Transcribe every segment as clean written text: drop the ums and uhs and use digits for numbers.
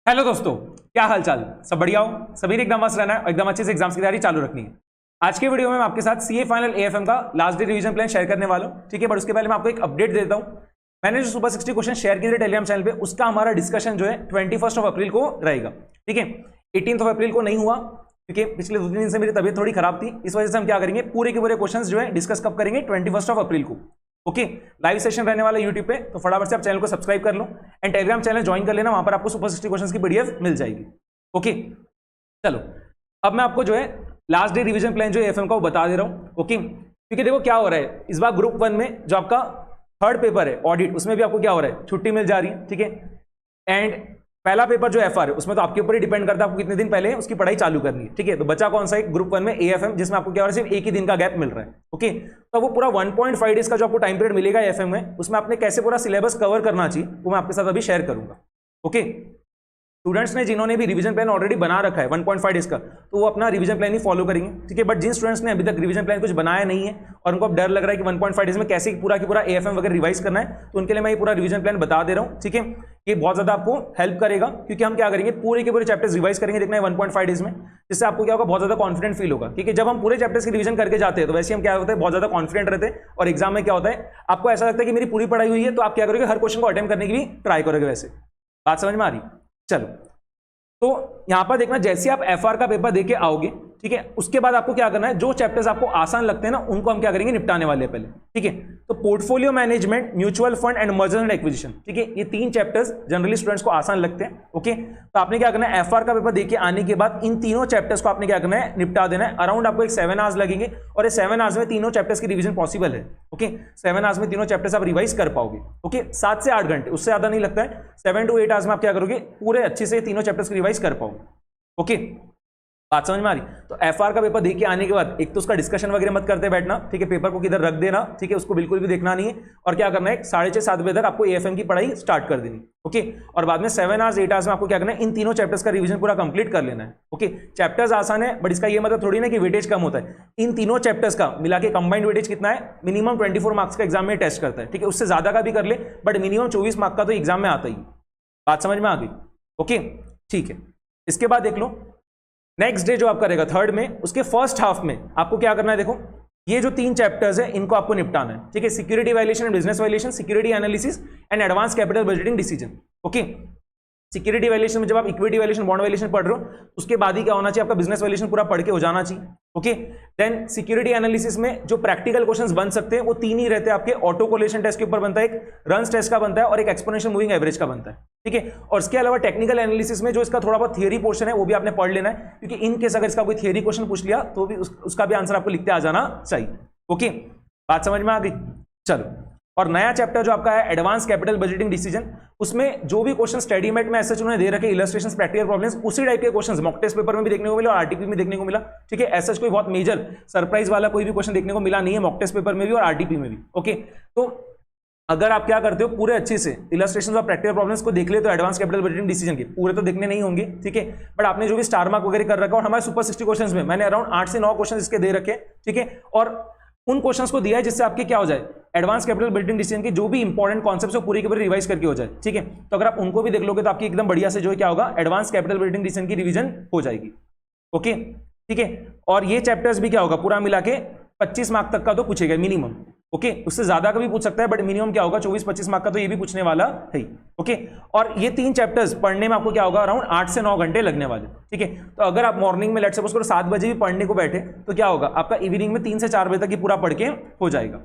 Hello दोस्तों, क्या हाल चाल। सब बढ़िया हो? सभी ने एकदम मस्त रहना है, एकदम अच्छे से एग्जाम्स की तैयारी चालू रखनी है। आज के वीडियो में मैं आपके साथ सीए फाइनल एएफएम का last day revision plan share करने वाला हूं, ठीक है। बट उसके पहले मैं आपको एक अपडेट देता हूं। मैंने जो सुपर 60 क्वेश्चन शेयर किए थे टेलीग्राम चैनल पे, उसका हमारा डिस्कशन जो है 21 अप्रैल को रहेगा, ठीक है। 18 अप्रैल को नहीं हुआ क्योंकि पिछले 2 दिन से मेरी तबीयत थोड़ी खराब थी। इस वजह से हम क्या करेंगे, पूरे के पूरे क्वेश्चन जो है डिस्कस कब करेंगे, 21 अप्रैल को। ओके, लाइव सेशन रहने वाला यूट्यूब पे, तो फटाफट से आप चैनल को सब्सक्राइब कर लो एंड टेलीग्राम चैनल ज्वाइन कर लेना। वहां पर आपको सुपर 60 क्वेश्चन की पीडीएफ मिल जाएगी। ओके, चलो अब मैं आपको जो है लास्ट डे रिवीजन प्लान जो एएफएम का वो बता दे रहा हूं। ओके, क्योंकि देखो क्या हो रहा है इस बार ग्रुप 1 में जो आपका थर्ड पेपर है ऑडिट, उसमें भी आपको क्या हो रहा है, छुट्टी मिल जा रही है, ठीक है। एंड पहला पेपर जो एफआर है उसमें तो आपके ऊपर ही डिपेंड करता है आपको कितने दिन पहले उसकी पढ़ाई चालू करनी है, ठीक है। तो बचा कौन सा एक ग्रुप 1 में एएफएम, जिसमें आपको क्या हो रहा है, सिर्फ एक ही दिन का गैप मिल रहा है। ओके, तो वो पूरा 1.5 डेज का जो आपको टाइम पीरियड मिलेगा एएफएम में, उसमें आपने कैसे पूरा सिलेबस कवर करना चाहिए वो मैं आपके साथ अभी शेयर करूंगा। ओके, स्टूडेंट्स ने जिन्होंने भी रिवीजन प्लान ऑलरेडी बना रखा है 1.5 डेज का, तो वो अपना रिवीजन प्लान ही फॉलो करेंगे, ठीक है। बट जिन स्टूडेंट्स ने अभी तक रिवीजन प्लान कुछ बनाया नहीं है और उनको अब डर लग रहा है कि 1.5 डेज में कैसे पूरा की पूरा एएफएम वगैरह रिवाइज करना है, तो उनके लिए मैं ये पूरा रिवीजन प्लान बता दे रहा हूँ, ठीक है। ये बहुत ज्यादा आपको हेल्प करेगा क्योंकि हम क्या करेंगे, पूरे के पूरे चैप्टर्स रिवाइज करेंगे, देखना है 1.5 डेज में, जिससे आपको क्या होगा, बहुत ज्यादा कॉन्फिडेंट फील होगा। क्योंकि जब हम पूरे चैप्टर्स की रिवीजन करके जाते हैं तो वैसे हम क्या होता है, बहुत ज्यादा कॉन्फिडेंट रहते हैं और एग्जाम में क्या होता है, आपको ऐसा लगता है कि मेरी पूरी पढ़ाई हुई है, तो आप क्या करोगे, हर क्वेश्चन को अटेम्प्ट करने की भी ट्राई करोगे। वैसे बात समझ में आ रही? चलो, तो यहां पर देखना, जैसे आप एफआर का पेपर देके आओगे, ठीक है, उसके बाद आपको क्या करना है, जो चैप्टर्स आपको आसान लगते हैं ना, उनको हम क्या करेंगे, निपटाने वाले हैं पहले, ठीक है। तो portfolio management, mutual fund and merger and acquisition, ठीक है, ये 3 चैप्टर्स जनरली स्टूडेंट्स को आसान लगते हैं। ओके, तो आपने क्या करना है, एफआर का पेपर देके आने के बाद इन तीनों चैप्टर्स को आपने क्या करना है, निपटा देना है। अराउंड आपको एक 7 आवर्स लगेंगे और इस 7 आवर्स में तीनों चैप्टर्स की रिवीजन पॉसिबल है। ओके, 7 आवर्स में तीनों चैप्टर्स आप रिवाइज कर पाओगे। ओके, 7 से 8 घंटे, उससे ज्यादा नहीं लगता है। 7 to 8 आवर्स में आप क्या करोगे, पूरे अच्छे से तीनों चैप्टर्स की रिवाइज कर पाओगे। ओके, बात समझ में आ रही? तो एफआर का पेपर देके आने के बाद एक तो उसका डिस्कशन वगैरह मत करते बैठना, ठीक है, पेपर को किधर रख देना, ठीक है, उसको बिल्कुल भी देखना नहीं है। और क्या करना है, 6:30-7 बजे तक आपको एएफएम की पढ़ाई स्टार्ट कर देनी। ओके, और बाद में 7 आवर्स 8 आवर्स में आपको क्या करना है, इन तीनों चैप्टर्स का रिवीजन पूरा कंप्लीट कर लेना है। ओके, चैप्टर्स आसान है, बट इसका ये मतलब थोड़ी ना कि वेटेज कम होता है। इन तीनों चैप्टर्स का मिला के कंबाइंड वेटेज कितना है, मिनिमम 24 मार्क्स का एग्जाम में टेस्ट करता है, ठीक है। उससे ज्यादा का भी कर ले, बट मिनिमम 24 मार्क्स का तो एग्जाम में आता ही। बात समझ में आ गई? ओके, ठीक है। इसके बाद देख लो, नेक्स्ट डे जो आपका रहेगा थर्ड में, उसके फर्स्ट हाफ में आपको क्या करना है, देखो ये जो 3 चैप्टर्स है इनको आपको निपटाना है, ठीक है। Security violation and business violation, security analysis and advance capital budgeting decision. Okay, security violation में जब आप इक्विटी वायलेशन, बॉन्ड वायलेशन पढ़ रहे हो, उसके बाद ही क्या होना चाहिए, आपका बिजनेस वायलेशन पूरा पढ़ के हो जाना चाहिए। ओके, देन सिक्योरिटी एनालिसिस में जो प्रैक्टिकल क्वेश्चंस बन सकते हैं वो 3 ही रहते हैं आपके। ऑटो कोलेशन टेस्ट के ऊपर बनता है, एक रंस टेस्ट का बनता है और एक एक्सपोनेंशियल मूविंग एवरेज का बनता है, ठीक है। और इसके अलावा टेक्निकल एनालिसिस में जो इसका थोड़ा बहुत थियरी पोर्शन है वो भी आपने पढ़ लेना है, क्योंकि इन केस अगर इसका कोई थियरी क्वेश्चन पूछ लिया तो भी उसका भी आंसर आपको लिखते आ जाना चाहिए। ओके, बात समझ में आ गई? चलो, और नया चैप्टर जो आपका है एडवांस कैपिटल बजटिंग डिसीजन, उसमें जो भी क्वेश्चन स्टडीमेट में ऐसे उन्होंने दे रखे, इलस्ट्रेशंस, प्रैक्टिकल प्रॉब्लम्स, उसी टाइप के क्वेश्चंस मॉक टेस्ट पेपर में भी देखने को मिला और आरटीपी में देखने को मिला, ठीक है। ऐसा कोई बहुत मेजर सरप्राइज वाला कोई भी क्वेश्चन देखने को मिला नहीं है मॉक टेस्ट पेपर में भी और आरटीपी में भी। ओके, तो अगर आप क्या करते हो, पूरे अच्छे से इलस्ट्रेशंस और प्रैक्टिकल प्रॉब्लम्स को देख ले तो एडवांस कैपिटल बजटिंग डिसीजन के पूरे तो देखने नहीं होंगे, ठीक है। बट आपने जो भी स्टार मार्क वगैरह कर रखा है, और हमारे सुपर 60 क्वेश्चंस में मैंने अराउंड 8 से 9 क्वेश्चन इसके दे रखे, ठीक है। और उन क्वेश्चंस को दिया है जिससे आपके क्या हो जाए, एडवांस कैपिटल बिल्डिंग डिसीजन के जो भी इंपॉर्टेंट कॉन्सेप्ट्स हो पूरी के पूरी रिवाइज करके हो जाए, ठीक है। तो अगर आप उनको भी देख लोगे तो आपकी एकदम बढ़िया से जो है क्या होगा, एडवांस कैपिटल बिल्डिंग डिसीजन की रिवीजन हो जाएगी। ओके, ठीक है। और ये चैप्टर्स भी क्या होगा, पूरा मिला के 25 मार्क तक का तो पूछेगा मिनिमम। ओके, उससे ज्यादा का भी पूछ सकता है, बट मिनिमम क्या होगा, 24-25 मार्क का तो ये भी पूछने वाला है। ओके, और ये 3 चैप्टर्स पढ़ने में आपको क्या होगा, अराउंड 8 से 9 घंटे लगने वाले, ठीक है। तो अगर आप मॉर्निंग में लेट सपोज करो 7 बजे भी पढ़ने को बैठे तो क्या होगा, आपका इवनिंग में 3 से 4 बजे तक ही पूरा पढ़ के हो जाएगा।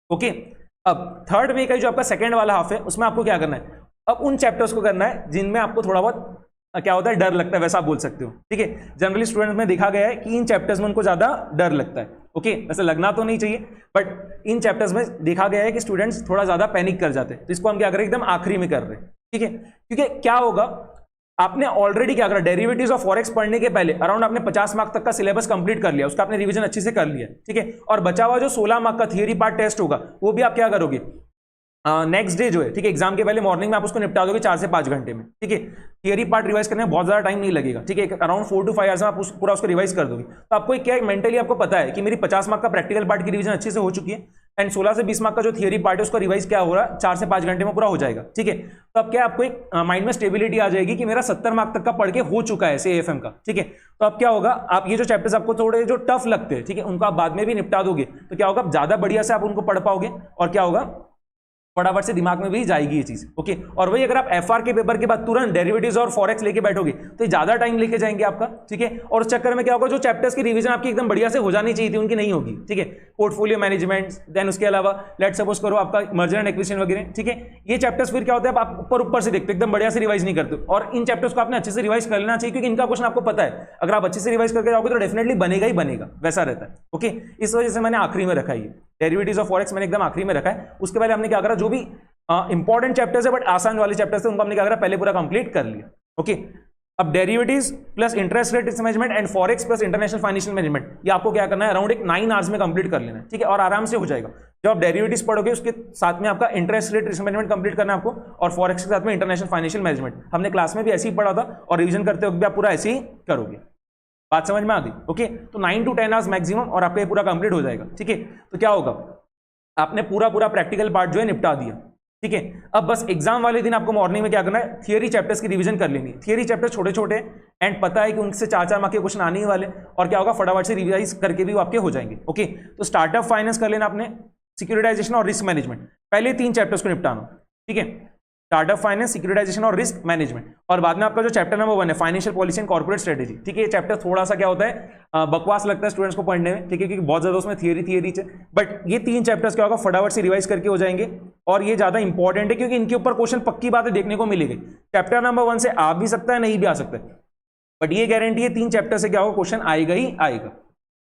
ओके, अब थर्ड वे का जो आपका सेकेंड वाला हाफ है, उसमें आपको क्या करना है, अब उन चैप्टर्स को करना है जिनमें आपको थोड़ा बहुत क्या होता है, डर लगता है, वैसा आप बोल सकते हो, ठीक है। जनरली स्टूडेंट्स में देखा गया है कि इन चैप्टर्स में उनको ज्यादा डर लगता है। ओके, वैसे लगना तो नहीं चाहिए, बट इन चैप्टर्स में देखा गया है कि स्टूडेंट्स थोड़ा ज्यादा पैनिक कर जाते हैं, तो इसको हम क्या करें, एकदम आखिरी में कर रहे हैं, ठीक है। क्योंकि क्या होगा, आपने ऑलरेडी क्या करा, डेरिवेटिव्स ऑफ फॉरेक्स पढ़ने के पहले अराउंड आपने 50 मार्क तक का सिलेबस कंप्लीट कर लिया, उसका आपने रिवीजन अच्छे से कर लिया, ठीक है। और बचा हुआ जो 16 मार्क का थियरी पार्ट टेस्ट होगा वो भी आप क्या करोगे, नेक्स्ट डे जो है, ठीक है, एग्जाम के पहले मॉर्निंग में आप उसको निपटा दोगे 4 से 5 घंटे में, ठीक है। थियरी पार्ट रिवाइज करने में बहुत ज्यादा टाइम नहीं लगेगा, ठीक है, अराउंड 4 to 5 आवर्स में आप पूरा उसको रिवाइज कर दोगे। तो आपको क्या है, मेंटली आपको पता है कि मेरी 50 मार्क का प्रैक्टिकल पार्ट की रिवीजन अच्छे से हो चुकी है एंड 16 से 20 मार्क का जो थियरी पार्ट है उसको रिवाइज क्या हो रहा है 4 से 5 घंटे में पूरा हो जाएगा, ठीक है। तो अब क्या आपको एक माइंड में स्टेबिलिटी आ जाएगी कि मेरा 70 मार्क तक का पढ़ के हो चुका है एएफएम का, ठीक है। तो अब क्या होगा, आप ये जो चैप्टर्स आपको थोड़े जो टफ लगते हैं, ठीक है, उनको आप बाद में भी निपटा दोगे तो क्या होगा, आप ज्यादा बढ़िया से आप उनको पढ़ पाओगे और क्या होगा, फटाफट से दिमाग में भी जाएगी ये चीज, ओके। और वही अगर आप एफआर के पेपर के बाद तुरंत डेरिवेटिव्स और फॉरेक्स लेके बैठोगे तो ज्यादा टाइम लेके जाएंगे आपका, ठीक है। और उस चक्कर में क्या होगा, जो चैप्टर्स की रिवीजन आपकी एकदम बढ़िया से हो जानी चाहिए थी उनकी नहीं होगी, ठीक है। पोर्टफोलियो मैनेजमेंट, देन उसके अलावा लेट सपोज करो आपका मर्जर एंड एक्विजिशन वगैरह, ठीक है। ये चैप्टर्स फिर क्या होता है, आप ऊपर से देखते हो, एकदम बढ़िया से रिवाइज नहीं करते, और इन चैप्टर्स को आपने अच्छे से रिवाइज कर लेना चाहिए क्योंकि इनका क्वेश्चन आपको पता है, अगर आप अच्छे से रिवाइज करके जाओगे तो डेफिनेटली बनेगा ही बनेगा, वैसा रहता है, ओके। इस वजह से मैंने आखिरी में रखा है, डेरिवेटिव्स ऑफ फॉरेक्स मैंने एकदम आखिरी में रखा है। उसके पहले हमने क्या करा, जो भी इंपॉर्टेंट चैप्टर्स है बट आसान वाले चैप्टर्स थे उनको हमने क्या करा, पहले पूरा कंप्लीट कर लिया, ओके। अब derivatives plus interest rate risk management and forex plus international financial management, ये आपको क्या करना है, अराउंड एक 9 आवर्स में कंप्लीट कर लेना है, ठीक है, और आराम से हो जाएगा। जब आप डेरिवेटिव्स पढ़ोगे उसके साथ में आपका interest rate risk management complete करना है आपको, और फॉरेक्स के साथ में इंटरनेशनल फाइनेंशियल मैनेजमेंट। हमने क्लास में भी ऐसे ही पढ़ा था और रिविजन करते वक्त भी आप पूरा ऐसे ही करोगे। बात समझ में आ गई, ओके। तो 9 to 10 आवर्स मैक्सिमम और आपका ये पूरा कंप्लीट हो जाएगा, ठीक है। तो क्या होगा, आपने पूरा प्रैक्टिकल पार्ट जो है निपटा दिया, ठीक है। अब बस एग्जाम वाले दिन आपको मॉर्निंग में क्या करना है, थियरी चैप्टर्स की रिवीजन कर लेनी है। थियरी चैप्टर छोटे छोटे एंड पता है कि उनसे 4 मार्क के क्वेश्चन आने ही वाले, और क्या होगा, फटाफट से रिवाइज करके भी वो आपके हो जाएंगे, ओके। तो स्टार्टअप फाइनेंस कर लेना आपने, सिक्योरिटाइजेशन और रिस्क मैनेजमेंट, पहले 3 चैप्टर्स को निपटाना, ठीक है। स्टार्टअप फाइनेंस, सिक्योरिटाइजेशन और रिस्क मैनेजमेंट, और बाद में आपका जो चैप्टर नंबर 1 है financial policy and corporate strategy, ठीक है। ये चैप्टर थोड़ा सा क्या होता है, बकवास लगता है स्टूडेंट्स को पढ़ने में, ठीक है, क्योंकि बहुत ज्यादा उसमें थियरी है, बट ये 3 चैप्टर्स क्या होगा, फटाफट से रिवाइज करके हो जाएंगे। और ये ज्यादा इंपॉर्टेंट है क्योंकि इनके ऊपर क्वेश्चन पक्की बातें देखने को मिलेगी। चैप्टर नंबर 1 से आ भी सकता है, नहीं भी आ सकता है, बट ये गारंटी है 3 चैप्टर से क्या होगा, क्वेश्चन आएगा ही आएगा,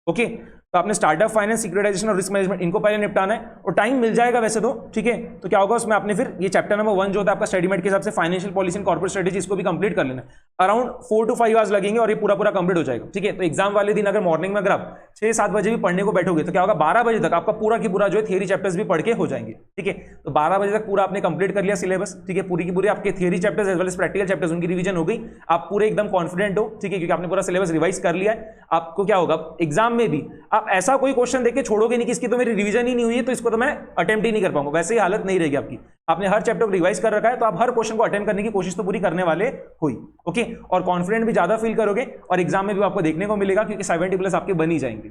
ओके। तो आपने स्टार्टअप फाइनेंस, सिक्योरिटाइजेशन और रिस्क मैनेजमेंट इनको पहले निपटाना है, और टाइम मिल जाएगा वैसे तो, ठीक है। तो क्या होगा उसमें आपने फिर ये चैप्टर नंबर 1 जो होता है आपका स्टडी मेट के हिसाब से financial policy and corporate strategy, इसको भी कंप्लीट कर लेना है। अराउंड 4 to 5 आवर्स लगेंगे और ये पूरा कंप्लीट हो जाएगा, ठीक है। तो एग्जाम वाले दिन अगर मॉर्निंग में अगर आप 6-7 बजे भी पढ़ने को बैठोगे तो क्या होगा, 12 बजे तक आपका पूरा की पूरा जो है थियरी चैप्टर्स भी पढ़ के हो जाएंगे, ठीक है। तो 12 बजे तक पूरा आपने कंप्लीट कर लिया सिलेबस, ठीक है। पूरी की पूरी आपके theory chapters as well as practical chapters उनकी रिवीजन हो गई, आप पूरे एकदम कॉन्फिडेंट हो, ठीक है, क्योंकि आपने पूरा सिलेबस रिवाइज कर लिया है। आपको क्या होगा, एग्जाम में भी आप ऐसा कोई क्वेश्चन देख के छोड़ोगे नहीं कि इसकी तो मेरी रिवीजन ही नहीं हुई है तो इसको तो मैं अटेम्प्ट ही नहीं कर पाऊंगा, वैसे ही हालत नहीं रहेगी आपकी। आपने हर चैप्टर को रिवाइज कर रखा है तो आप हर क्वेश्चन को अटेम्प्ट करने की कोशिश तो पूरी करने वाले हुई, ओके। और कॉन्फिडेंट भी ज्यादा फील करोगे और एग्जाम में भी आपको देखने को मिलेगा क्योंकि 70+ आपके बन ही जाएंगे,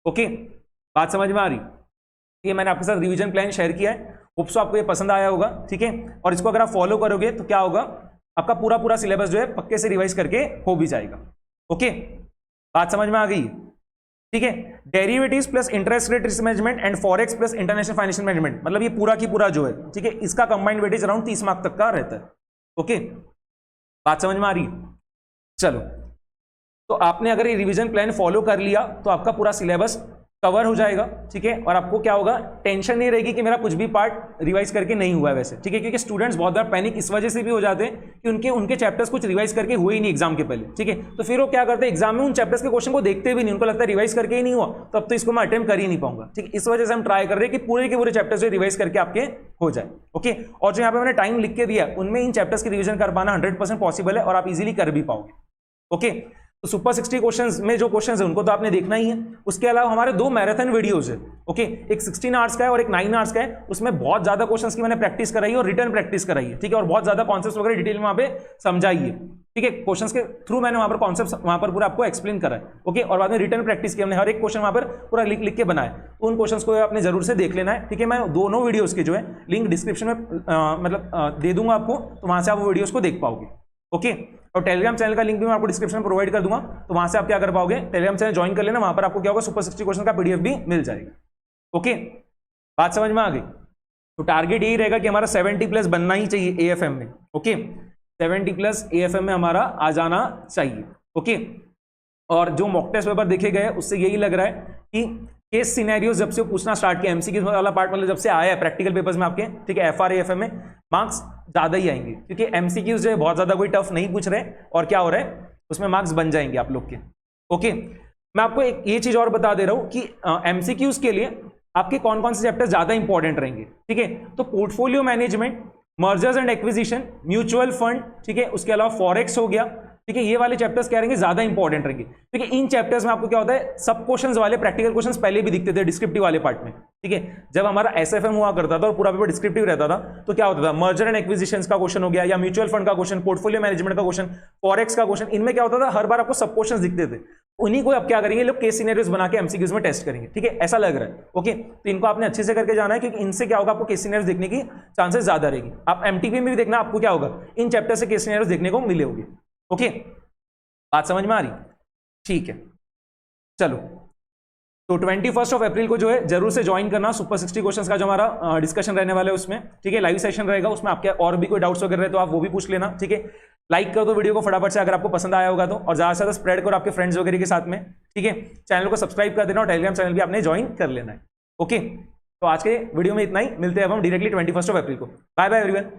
ओके। बात समझ में आ रही, ये मैंने आपके साथ रिवीजन प्लान शेयर किया है, होप्स आपको ये पसंद आया होगा, ठीक है। और इसको अगर आप फॉलो करोगे तो क्या होगा, आपका पूरा सिलेबस जो है पक्के से रिवाइज करके हो भी जाएगा, ओके। बात समझ में आ गई, ठीक है। Derivatives plus interest rate risk management and forex plus international financial management, मतलब ये पूरा की पूरा जो है, ठीक है, इसका कंबाइंड वेटेज अराउंड 30 मार्क तक का रहता है, ओके। बात समझ में आ रही, चलो। तो आपने अगर ये रिवीजन प्लान फॉलो कर लिया तो आपका पूरा सिलेबस कवर हो जाएगा, ठीक है। और आपको क्या होगा, टेंशन नहीं रहेगी कि मेरा कुछ भी पार्ट रिवाइज करके नहीं हुआ है वैसे, ठीक है। क्योंकि स्टूडेंट्स बहुत बार पैनिक इस वजह से भी हो जाते हैं कि उनके चैप्टर्स कुछ रिवाइज करके हुए ही नहीं एग्जाम के पहले, ठीक है। तो फिर वो क्या करते हैं, एग्जाम में उन चैप्टर्स के क्वेश्चन को देखते भी नहीं, उनको लगता है रिवाइज करके ही नहीं हुआ तो अब तो इसको मैं अटेम्प्ट कर ही नहीं पाऊंगा, ठीक है। इस वजह से हम ट्राई कर रहे हैं कि पूरे के पूरे चैप्टर्स जो रिवाइज करके आपके हो जाए, ओके। और जो यहाँ पे मैंने टाइम लिख के दिया उनमें इन चैप्टर्स की रिविजन कर पाना 100% पॉसिबल है और आप इजीली कर भी पाओगे, ओके। तो सुपर 60 क्वेश्चंस में जो क्वेश्चंस है उनको तो आपने देखना ही है। उसके अलावा हमारे 2 मैराथन वीडियोस है, ओके। एक 16 आवर्स का है और एक 9 आवर्स का है। उसमें बहुत ज्यादा क्वेश्चंस की मैंने प्रैक्टिस कराई है और रिटर्न प्रैक्टिस कराई है, ठीक है। और बहुत ज्यादा कॉन्सेप्ट्स वगैरह डिटेल में वहां पे समझाई है, ठीक है। क्वेश्चंस के थ्रू मैंने वहां पर कॉन्सेप्ट्स वहां पर पूरा आपको एक्सप्लेन करा है, ओके। और बाद में रिटर्न प्रैक्टिस की हमने, हर एक क्वेश्चन वहां पर पूरा लिख के बनाया। तो उन क्वेश्चंस को आपने जरूर से देख लेना है, ठीक है। मैं दोनों वीडियोस के जो है लिंक डिस्क्रिप्शन में मतलब दे दूंगा आपको, तो वहां से आप वो वीडियोस को देख पाओगे, ओके। और टेलीग्राम चैनल का लिंक भी मैं आपको डिस्क्रिप्शन में प्रोवाइड कर दूंगा, तो वहां से आप क्या कर पाओगे, टेलीग्राम चैनल ज्वाइन कर लेना, वहां पर आपको क्या होगा, सुपर 60 क्वेश्चन का पीडीएफ भी मिल जाएगा, ओके। बात समझ में आ गई। तो टारगेट यही रहेगा कि हमारा 70+ बनना ही चाहिए एएफएम में, ओके। 70+ एएफएम में हमारा आ जाना चाहिए, ओके। और जो मॉक टेस्ट पेपर देखे गए उससे यही लग रहा है कि केस सिनेरियो जब से पूछना स्टार्ट किया, एमसीक्यू वाला पार्ट मतलब जब से आया है प्रैक्टिकल पेपर्स में आपके, ठीक है, एफआर एएफएम में मार्क्स ज्यादा ही आएंगे क्योंकि एमसीक्यूज जो है बहुत ज्यादा कोई टफ नहीं पूछ रहे और क्या हो रहा है उसमें मार्क्स बन जाएंगे आप लोग के, ओके। मैं आपको एक ये चीज और बता दे रहा हूं कि एमसीक्यूज के लिए आपके कौन कौन से चैप्टर ज्यादा इंपॉर्टेंट रहेंगे, ठीक है। तो portfolio management, mergers and acquisition, mutual fund, ठीक है, उसके अलावा फॉरेक्स हो गया, ठीक है, ये वाले चैप्टर्स क्या रहेंगे, ज्यादा इंपॉर्टेंट रहेंगे। ठीक है, इन चैप्टर्स में आपको क्या होता है, सब क्वेश्चंस वाले प्रैक्टिकल क्वेश्चंस पहले भी दिखते थे डिस्क्रिप्टिव वाले पार्ट में। ठीक है, जब हमारा एसएफएम हुआ करता था और पूरा पेपर डिस्क्रिप्टिव रहता था तो क्या होता था, मर्जर एंड एक्विजिशंस का क्वेश्चन हो गया, या म्यूचुअल फंड का क्वेश्चन, पोर्टफोलियो मैनेजमेंट का क्वेश्चन, फॉरेक्स का क्वेश्चन, इनमें क्या होता था, हर बार आपको सब क्वेश्चंस दिखते थे। उन्हीं को अब क्या करेंगे, लोग केस सिनेरियोस बना के एमसीक्यूज में टेस्ट करेंगे। ठीक है, ऐसा लग रहा है। ओके, तो इनको आपने अच्छे से करके जाना है, क्योंकि इनसे क्या होगा, आपको केस सिनेरियोस देखने की चांसेस ज्यादा रहेगी। आप एमटीपी में भी देखना, आपको क्या होगा, इन चैप्टर से केस सिनेरियोस देखने को मिले होंगे। ओके, बात समझ में आ रही? ठीक है, चलो, तो 21 अप्रैल को जो है जरूर से ज्वाइन करना सुपर 60 क्वेश्चंस का जो हमारा डिस्कशन रहने वाला है उसमें। ठीक है, लाइव सेशन रहेगा, उसमें आपके और भी कोई डाउट्स वगैरह रहे तो आप वो भी पूछ लेना। ठीक है, लाइक कर दो वीडियो को फटाफट से अगर आपको पसंद आया होगा तो, और ज्यादा से ज्यादा स्प्रेड करो आपके फ्रेंड्स वगैरह के साथ में। ठीक है, चैनल को सब्सक्राइब कर देना और टेलीग्राम चैनल भी आपने ज्वाइन कर लेना है। ओके, तो आज के वीडियो में इतना ही, मिलते हैं अब हम डायरेक्टली 21 अप्रैल को। Bye bye everyone.